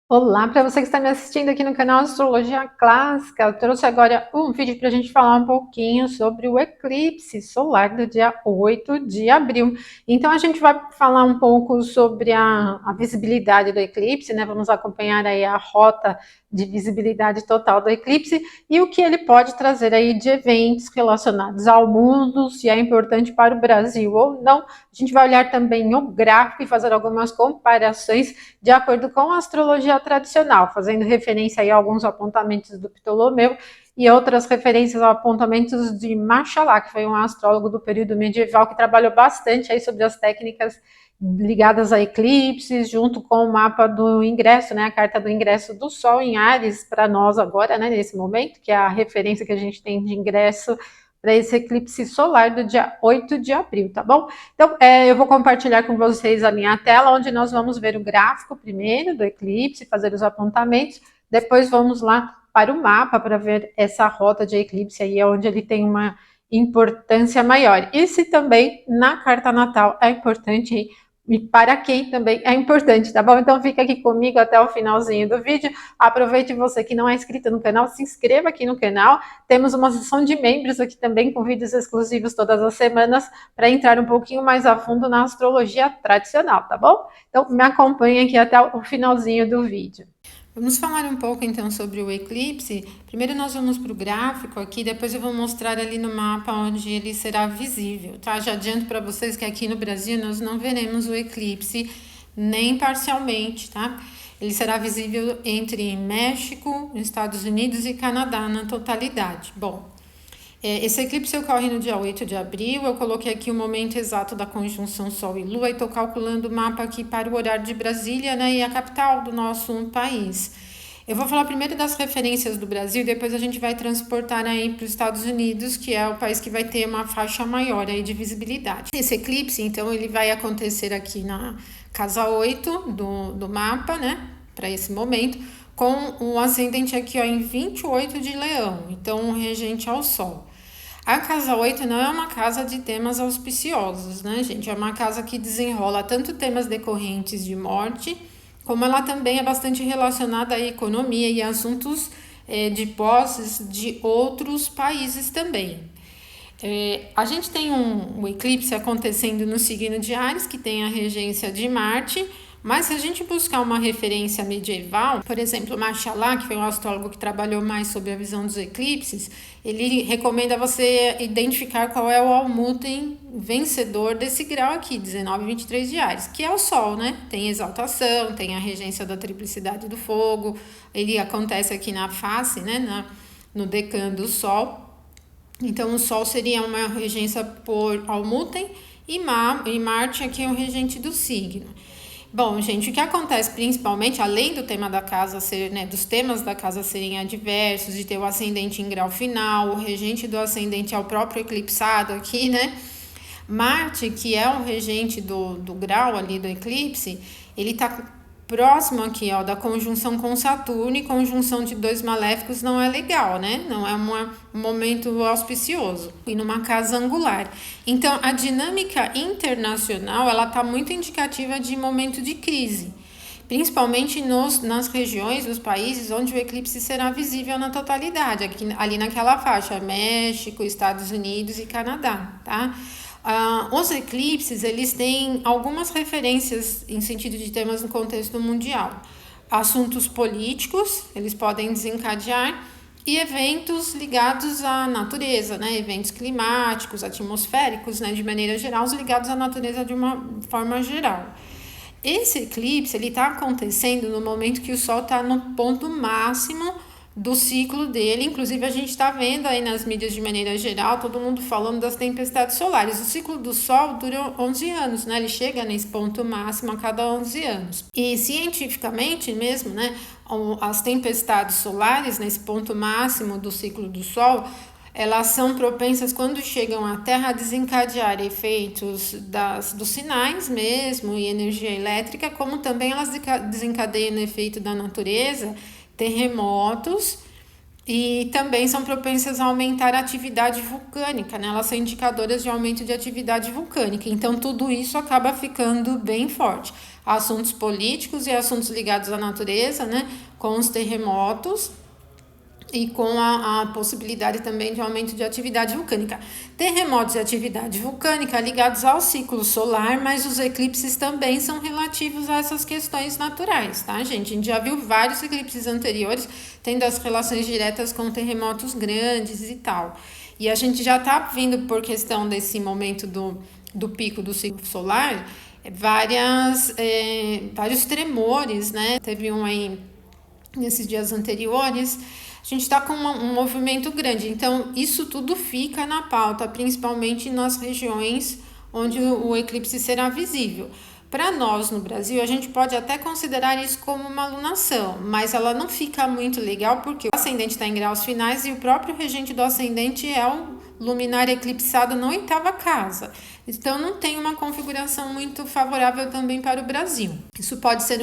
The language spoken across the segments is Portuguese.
Olá, para você que está me assistindo aqui no canal Astrologia Clássica, eu trouxe agora um vídeo para a gente falar um pouquinho sobre o eclipse solar do dia 8 de abril. Então a gente vai falar um pouco sobre a visibilidade do eclipse, né? Vamos acompanhar aí a rota de visibilidade total do eclipse e o que ele pode trazer aí de eventos relacionados ao mundo, se é importante para o Brasil ou não. A gente vai olhar também o gráfico e fazer algumas comparações de acordo com a astrologia tradicional, fazendo referência aí a alguns apontamentos do Ptolomeu e outras referências a apontamentos de Machalá, que foi um astrólogo do período medieval que trabalhou bastante aí sobre as técnicas ligadas a eclipses, junto com o mapa do ingresso, né, a carta do ingresso do Sol em Áries para nós agora, né, nesse momento, que é a referência que a gente tem de ingresso para esse eclipse solar do dia 8 de abril, tá bom? Então, eu vou compartilhar com vocês a minha tela, onde nós vamos ver o gráfico primeiro do eclipse, fazer os apontamentos, depois vamos lá para o mapa para ver essa rota de eclipse aí, onde ele tem uma importância maior. E se também na carta natal é importante e para quem também é importante, tá bom? Então fica aqui comigo até o finalzinho do vídeo. Aproveite você que não é inscrito no canal, se inscreva aqui no canal. Temos uma seção de membros aqui também com vídeos exclusivos todas as semanas para entrar um pouquinho mais a fundo na astrologia tradicional, tá bom? Então me acompanhe aqui até o finalzinho do vídeo. Vamos falar um pouco então sobre o eclipse. Primeiro nós vamos para o gráfico aqui, depois eu vou mostrar ali no mapa onde ele será visível, tá? Já adianto para vocês que aqui no Brasil nós não veremos o eclipse nem parcialmente, tá? Ele será visível entre México, Estados Unidos e Canadá na totalidade. Bom, esse eclipse ocorre no dia 8 de abril, eu coloquei aqui o momento exato da conjunção Sol e Lua e estou calculando o mapa aqui para o horário de Brasília, né, e a capital do nosso país. Eu vou falar primeiro das referências do Brasil, depois a gente vai transportar aí para os Estados Unidos, que é o país que vai ter uma faixa maior aí de visibilidade. Esse eclipse, então, ele vai acontecer aqui na casa 8 do mapa, né, para esse momento, com o ascendente aqui ó, em 28 de Leão, então um regente ao Sol. A casa 8 não é uma casa de temas auspiciosos, né, gente? É uma casa que desenrola tanto temas decorrentes de morte, como ela também é bastante relacionada à economia e assuntos de posses de outros países também. A gente tem um eclipse acontecendo no signo de Áries, que tem a regência de Marte, mas se a gente buscar uma referência medieval, por exemplo, Machalá, que foi um astrólogo que trabalhou mais sobre a visão dos eclipses, ele recomenda você identificar qual é o almutem vencedor desse grau aqui, 19 e 23 de Áries, que é o Sol, né? Tem exaltação, tem a regência da triplicidade do fogo, ele acontece aqui na face, né? No decã do Sol. Então, o Sol seria uma regência por almutem e Marte aqui é o regente do signo. Bom, gente, o que acontece principalmente, além do tema da casa ser, né, dos temas da casa serem adversos, de ter o ascendente em grau final, o regente do ascendente é o próprio eclipsado aqui, né? Marte, que é o regente do grau ali do eclipse, ele tá próximo aqui, ó, da conjunção com Saturno, e conjunção de dois maléficos não é legal, né? Não é um momento auspicioso. E numa casa angular. Então, a dinâmica internacional, ela tá muito indicativa de momento de crise. Principalmente nas regiões, nos países onde o eclipse será visível na totalidade, ali naquela faixa, México, Estados Unidos e Canadá, tá? Os eclipses, eles têm algumas referências em sentido de temas no contexto mundial. Assuntos políticos, eles podem desencadear, e eventos ligados à natureza, né? Eventos climáticos, atmosféricos, né? De maneira geral, ligados à natureza de uma forma geral. Esse eclipse, ele está acontecendo no momento que o Sol está no ponto máximo do ciclo dele. Inclusive, a gente está vendo aí nas mídias de maneira geral, todo mundo falando das tempestades solares. O ciclo do Sol dura 11 anos, né? Ele chega nesse ponto máximo a cada 11 anos. E cientificamente mesmo, né? As tempestades solares, nesse ponto máximo do ciclo do Sol, elas são propensas, quando chegam à Terra, a desencadear efeitos dos sinais mesmo e energia elétrica, como também elas desencadeiam o efeito da natureza, terremotos, e também são propensas a aumentar a atividade vulcânica, né? Elas são indicadoras de aumento de atividade vulcânica, então tudo isso acaba ficando bem forte. assuntos políticos e assuntos ligados à natureza, né, com os terremotos e com a possibilidade também de aumento de atividade vulcânica. Terremotos e atividade vulcânica ligados ao ciclo solar, mas os eclipses também são relativos a essas questões naturais, tá, gente? A gente já viu vários eclipses anteriores tendo as relações diretas com terremotos grandes e tal. E a gente já tá vindo, por questão desse momento do pico do ciclo solar, vários tremores, né? Teve um aí nesses dias anteriores. A gente está com um movimento grande, então isso tudo fica na pauta, principalmente nas regiões onde o eclipse será visível. Para nós no Brasil, a gente pode até considerar isso como uma lunação, mas ela não fica muito legal porque o ascendente está em graus finais e o próprio regente do ascendente é o luminar eclipsado na 8ª casa. Então não tem uma configuração muito favorável também para o Brasil. Isso pode ser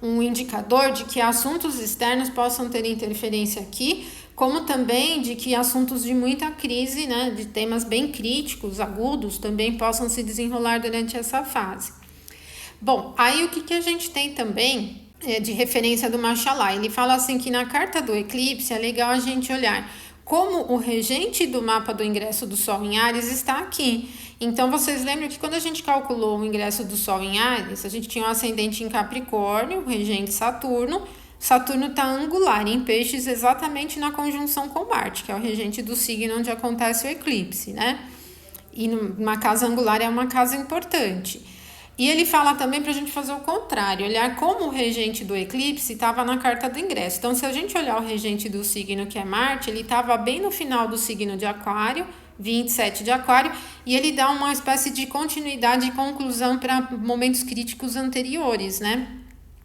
um indicador de que assuntos externos possam ter interferência aqui, como também de que assuntos de muita crise, né, de temas bem críticos, agudos, também possam se desenrolar durante essa fase. Bom, aí o que a gente tem também de referência do Machalá? Ele fala assim que na carta do eclipse é legal a gente olhar como o regente do mapa do ingresso do Sol em Áries está aqui. Então, vocês lembram que quando a gente calculou o ingresso do Sol em Áries, a gente tinha um ascendente em Capricórnio, o regente Saturno. Saturno está angular em Peixes exatamente na conjunção com Marte, que é o regente do signo onde acontece o eclipse, né? E uma casa angular é uma casa importante. E ele fala também para a gente fazer o contrário, olhar como o regente do eclipse estava na carta do ingresso. Então, se a gente olhar o regente do signo, que é Marte, ele estava bem no final do signo de Aquário, 27 de Aquário, e ele dá uma espécie de continuidade e conclusão para momentos críticos anteriores, né?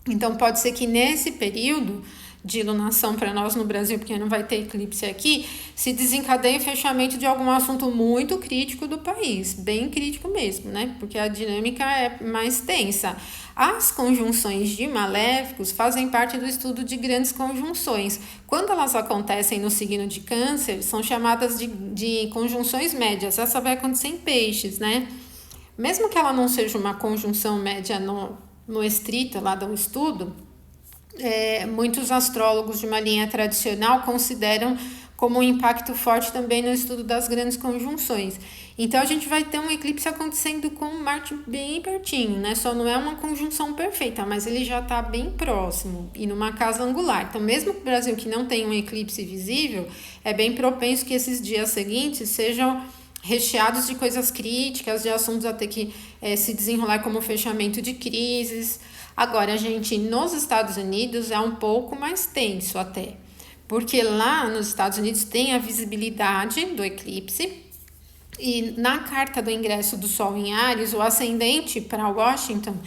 Então, pode ser que nesse período de lunação para nós no Brasil, porque não vai ter eclipse aqui, se desencadeia o fechamento de algum assunto muito crítico do país, bem crítico mesmo, né? Porque a dinâmica é mais tensa. As conjunções de maléficos fazem parte do estudo de grandes conjunções. Quando elas acontecem no signo de Câncer, são chamadas de conjunções médias. Essa vai acontecer em Peixes, né? Mesmo que ela não seja uma conjunção média no estrito lá do estudo, muitos astrólogos de uma linha tradicional consideram como um impacto forte também no estudo das grandes conjunções. Então a gente vai ter um eclipse acontecendo com Marte bem pertinho, né? Só não é uma conjunção perfeita, mas ele já está bem próximo e numa casa angular. Então, mesmo o Brasil que não tem um eclipse visível, é bem propenso que esses dias seguintes sejam recheados de coisas críticas, de assuntos a ter que se desenrolar, como fechamento de crises. Agora, gente, nos Estados Unidos é um pouco mais tenso até, porque lá nos Estados Unidos tem a visibilidade do eclipse e na carta do ingresso do Sol em Áries, o ascendente para Washington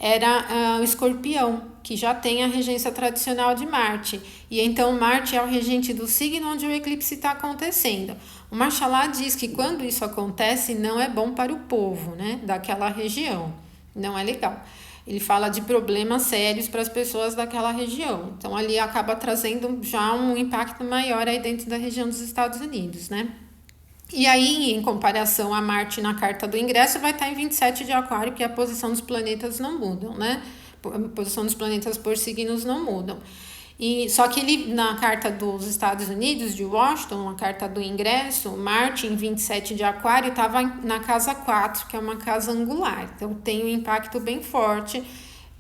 era o Escorpião, que já tem a regência tradicional de Marte. E então Marte é o regente do signo onde o eclipse está acontecendo. O Machalá diz que quando isso acontece não é bom para o povo, né, daquela região. Não é legal. Ele fala de problemas sérios para as pessoas daquela região. Então ali acaba trazendo já um impacto maior aí dentro da região dos Estados Unidos, né? E aí, em comparação a Marte na carta do ingresso, vai estar em 27 de Aquário, que a posição dos planetas não mudam, né? A posição dos planetas por signos não mudam. E só que ele, na carta dos Estados Unidos, de Washington, a carta do ingresso, Marte em 27 de Aquário estava na casa 4, que é uma casa angular. Então tem um impacto bem forte.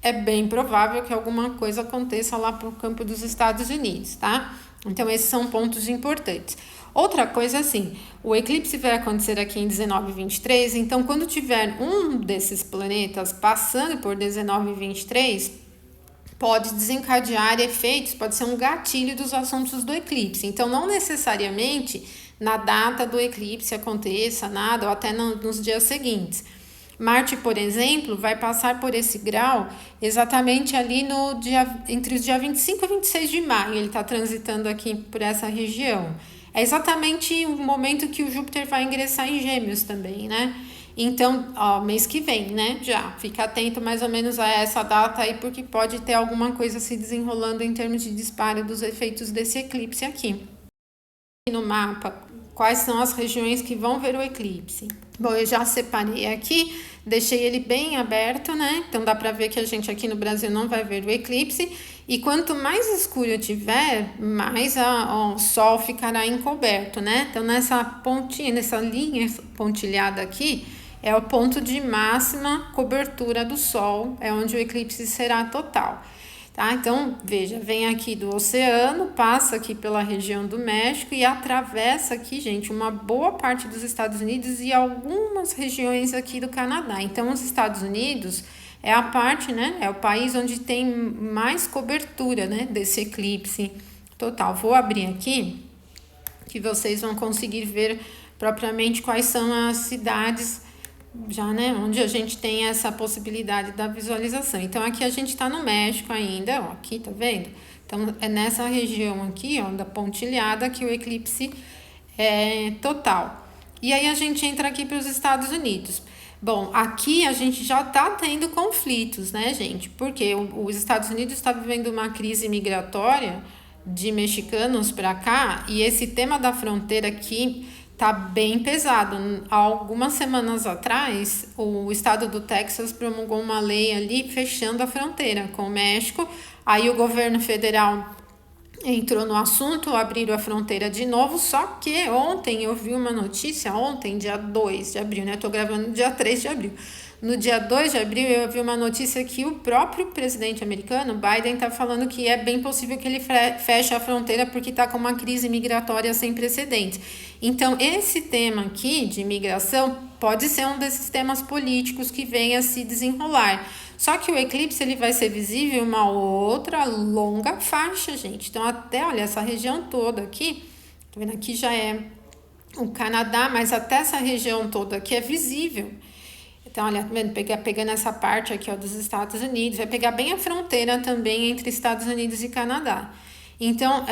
É bem provável que alguma coisa aconteça lá para o campo dos Estados Unidos, tá? Então esses são pontos importantes. Outra coisa assim, o eclipse vai acontecer aqui em 19 e 23, então quando tiver um desses planetas passando por 19 e 23, pode desencadear efeitos, pode ser um gatilho dos assuntos do eclipse. Então, não necessariamente na data do eclipse aconteça nada, ou até nos dias seguintes. Marte, por exemplo, vai passar por esse grau exatamente ali entre os dias 25 e 26 de maio. Ele está transitando aqui por essa região. É exatamente o momento que o Júpiter vai ingressar em Gêmeos também, né? Então, mês que vem, né? Já fica atento mais ou menos a essa data aí, porque pode ter alguma coisa se desenrolando em termos de disparo dos efeitos desse eclipse aqui. No mapa, quais são as regiões que vão ver o eclipse? Bom, eu já separei aqui, deixei ele bem aberto, né? Então dá para ver que a gente aqui no Brasil não vai ver o eclipse. E quanto mais escuro tiver, mais o Sol ficará encoberto, né? Então nessa pontinha, nessa linha pontilhada aqui, é o ponto de máxima cobertura do Sol, é onde o eclipse será total. Tá? Então, veja, vem aqui do oceano, passa aqui pela região do México e atravessa aqui, gente, uma boa parte dos Estados Unidos e algumas regiões aqui do Canadá. Então, os Estados Unidos é a parte, né, é o país onde tem mais cobertura, né, desse eclipse total. Vou abrir aqui, que vocês vão conseguir ver propriamente quais são as cidades já, né, onde a gente tem essa possibilidade da visualização. Então, aqui a gente está no México ainda, ó, aqui, tá vendo? Então, é nessa região aqui, ó, da pontilhada que o eclipse é total. E aí a gente entra aqui para os Estados Unidos. Bom, aqui a gente já tá tendo conflitos, né, gente? Porque os Estados Unidos está vivendo uma crise migratória de mexicanos para cá, e esse tema da fronteira aqui tá bem pesado. Há algumas semanas atrás, o estado do Texas promulgou uma lei ali fechando a fronteira com o México. Aí o governo federal entrou no assunto, abriram a fronteira de novo, só que ontem eu vi uma notícia, ontem, dia 2 de abril, né? Eu tô gravando dia 3 de abril. No dia 2 de abril, eu vi uma notícia que o próprio presidente americano, Biden, está falando que é bem possível que ele feche a fronteira porque está com uma crise migratória sem precedentes. Então, esse tema aqui de imigração pode ser um desses temas políticos que venha a se desenrolar. Só que o eclipse ele vai ser visível em uma outra longa faixa, gente. Então, até, olha, essa região toda aqui, tá vendo? Aqui já é o Canadá, mas até essa região toda aqui é visível. Então, olha, pegando essa parte aqui, ó, dos Estados Unidos, vai pegar bem a fronteira também entre Estados Unidos e Canadá. Então,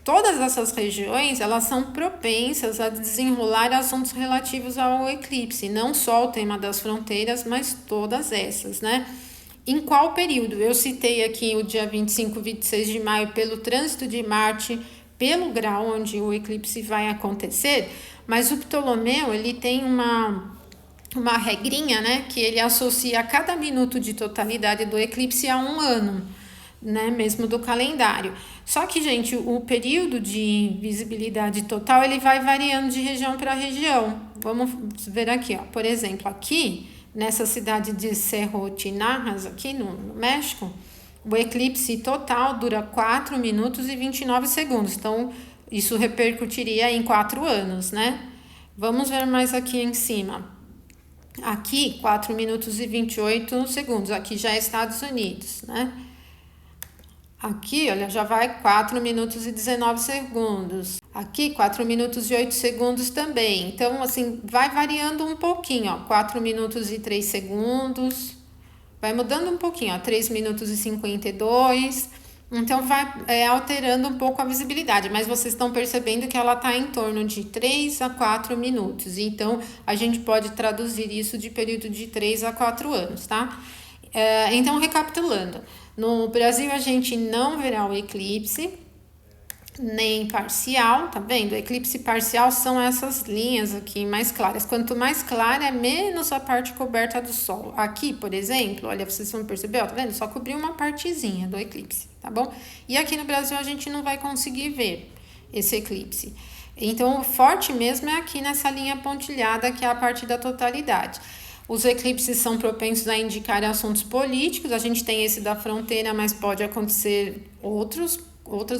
todas essas regiões, elas são propensas a desenrolar assuntos relativos ao eclipse, não só o tema das fronteiras, mas todas essas, né? Em qual período? Eu citei aqui o dia 25, 26 de maio pelo trânsito de Marte, pelo grau onde o eclipse vai acontecer, mas o Ptolomeu, ele tem uma regrinha, né, que ele associa cada minuto de totalidade do eclipse a um ano, né, mesmo do calendário. Só que, gente, o período de visibilidade total, ele vai variando de região para região. Vamos ver aqui, ó. Por exemplo, aqui, nessa cidade de Cerro Tinajas, aqui no México, o eclipse total dura 4 minutos e 29 segundos. Então, isso repercutiria em 4 anos, né? Vamos ver mais aqui em cima. Aqui, 4 minutos e 28 segundos. Aqui já é Estados Unidos, né? Aqui, olha, já vai 4 minutos e 19 segundos. Aqui, 4 minutos e 8 segundos também. Então, assim, vai variando um pouquinho, ó. 4 minutos e 3 segundos. Vai mudando um pouquinho, ó. 3 minutos e 52. Então, vai alterando um pouco a visibilidade, mas vocês estão percebendo que ela está em torno de 3 a 4 minutos. Então, a gente pode traduzir isso de período de 3 a 4 anos, tá? Então, recapitulando. No Brasil, a gente não verá o eclipse, nem parcial, tá vendo? Eclipse parcial são essas linhas aqui mais claras. Quanto mais clara, é menos a parte coberta do Sol. Aqui, por exemplo, olha, vocês vão perceber, ó, tá vendo? Só cobriu uma partezinha do eclipse, tá bom? E aqui no Brasil a gente não vai conseguir ver esse eclipse. Então, o forte mesmo é aqui nessa linha pontilhada, que é a parte da totalidade. Os eclipses são propensos a indicar assuntos políticos. A gente tem esse da fronteira, mas pode acontecer outros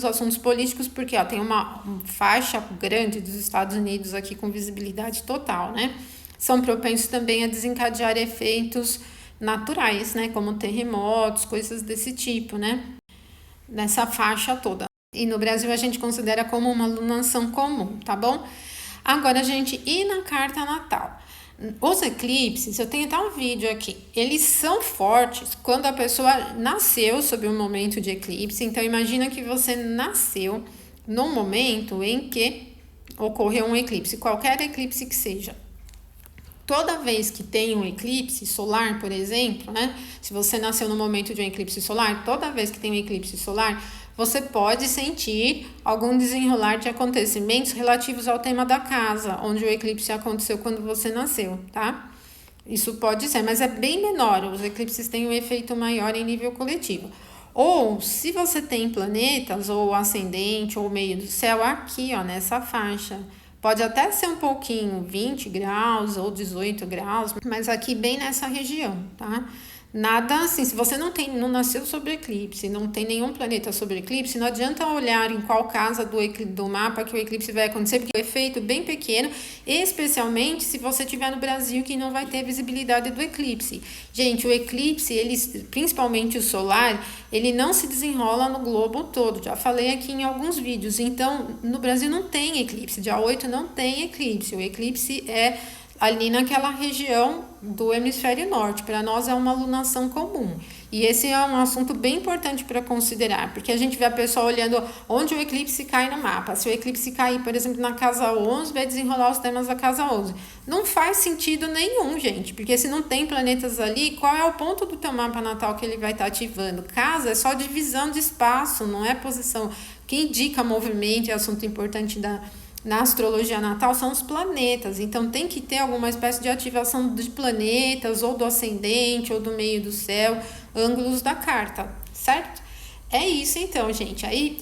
assuntos políticos, porque ó, tem uma faixa grande dos Estados Unidos aqui com visibilidade total, né? São propensos também a desencadear efeitos naturais, né? Como terremotos, coisas desse tipo, né? Nessa faixa toda. E no Brasil a gente considera como uma lunação comum, tá bom? Agora, a gente, e na carta natal? Os eclipses, eu tenho até um vídeo aqui, eles são fortes quando a pessoa nasceu sob um momento de eclipse. Então, imagina que você nasceu num momento em que ocorreu um eclipse, qualquer eclipse que seja. Toda vez que tem um eclipse solar, por exemplo, né? Se você nasceu no momento de um eclipse solar, toda vez que tem um eclipse solar, você pode sentir algum desenrolar de acontecimentos relativos ao tema da casa, onde o eclipse aconteceu quando você nasceu, tá? Isso pode ser, mas é bem menor. Os eclipses têm um efeito maior em nível coletivo. Ou, se você tem planetas, ou ascendente, ou meio do céu, aqui, ó, nessa faixa. Pode até ser um pouquinho, 20 graus ou 18 graus, mas aqui bem nessa região, tá? Nada assim, se você não nasceu sobre eclipse, não tem nenhum planeta sobre eclipse, não adianta olhar em qual casa do mapa que o eclipse vai acontecer, porque o efeito é bem pequeno, especialmente se você estiver no Brasil, que não vai ter visibilidade do eclipse. Gente, o eclipse, principalmente o solar, ele não se desenrola no globo todo, já falei aqui em alguns vídeos. Então, no Brasil não tem eclipse, dia 8 não tem eclipse, o eclipse é ali naquela região do hemisfério norte. Para nós é uma lunação comum. E esse é um assunto bem importante para considerar, porque a gente vê a pessoa olhando onde o eclipse cai no mapa. Se o eclipse cair, por exemplo, na casa 11, vai desenrolar os temas da casa 11. Não faz sentido nenhum, gente, porque se não tem planetas ali, qual é o ponto do teu mapa natal que ele vai estar ativando? Casa é só divisão de espaço, não é posição. O que indica movimento é assunto importante na astrologia natal são os planetas, então tem que ter alguma espécie de ativação de planetas, ou do ascendente, ou do meio do céu, ângulos da carta, certo? É isso então, gente. Aí,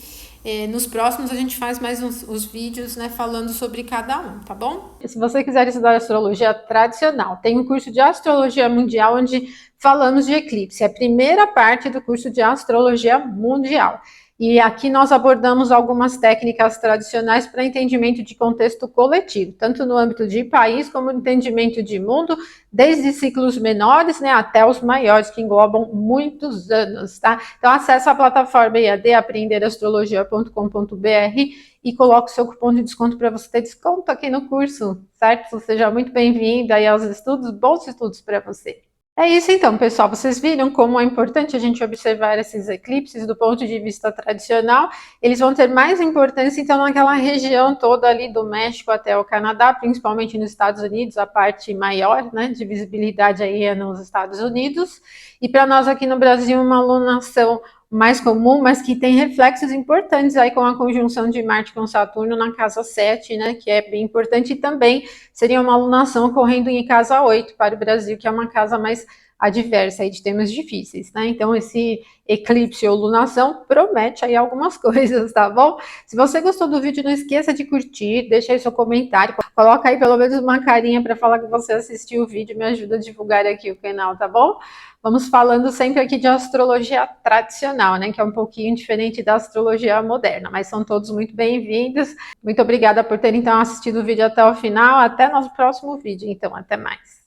nos próximos a gente faz mais os vídeos, né, falando sobre cada um, tá bom? Se você quiser estudar astrologia tradicional, tem um curso de astrologia mundial onde falamos de eclipse, é a primeira parte do curso de astrologia mundial. E aqui nós abordamos algumas técnicas tradicionais para entendimento de contexto coletivo, tanto no âmbito de país como no entendimento de mundo, desde ciclos menores, né, até os maiores, que englobam muitos anos, tá? Então acesse a plataforma EAD, aprenderastrologia.com.br, e coloque o seu cupom de desconto para você ter desconto aqui no curso, certo? Seja muito bem-vindo aí aos estudos, bons estudos para você. É isso então, pessoal. Vocês viram como é importante a gente observar esses eclipses do ponto de vista tradicional. Eles vão ter mais importância, então, naquela região toda ali do México até o Canadá, principalmente nos Estados Unidos, a parte maior, né, de visibilidade aí é nos Estados Unidos. E para nós aqui no Brasil, uma lunação mais comum, mas que tem reflexos importantes aí com a conjunção de Marte com Saturno na casa 7, né, que é bem importante, e também seria uma alunação ocorrendo em casa 8 para o Brasil, que é uma casa mais adversa aí de temas difíceis, né? Então esse eclipse ou lunação promete aí algumas coisas, tá bom? Se você gostou do vídeo, não esqueça de curtir, deixa aí seu comentário, coloca aí pelo menos uma carinha para falar que você assistiu o vídeo, me ajuda a divulgar aqui o canal, tá bom? Vamos falando sempre aqui de astrologia tradicional, né? Que é um pouquinho diferente da astrologia moderna, mas são todos muito bem-vindos. Muito obrigada por terem então assistido o vídeo até o final. Até nosso próximo vídeo, então, até mais.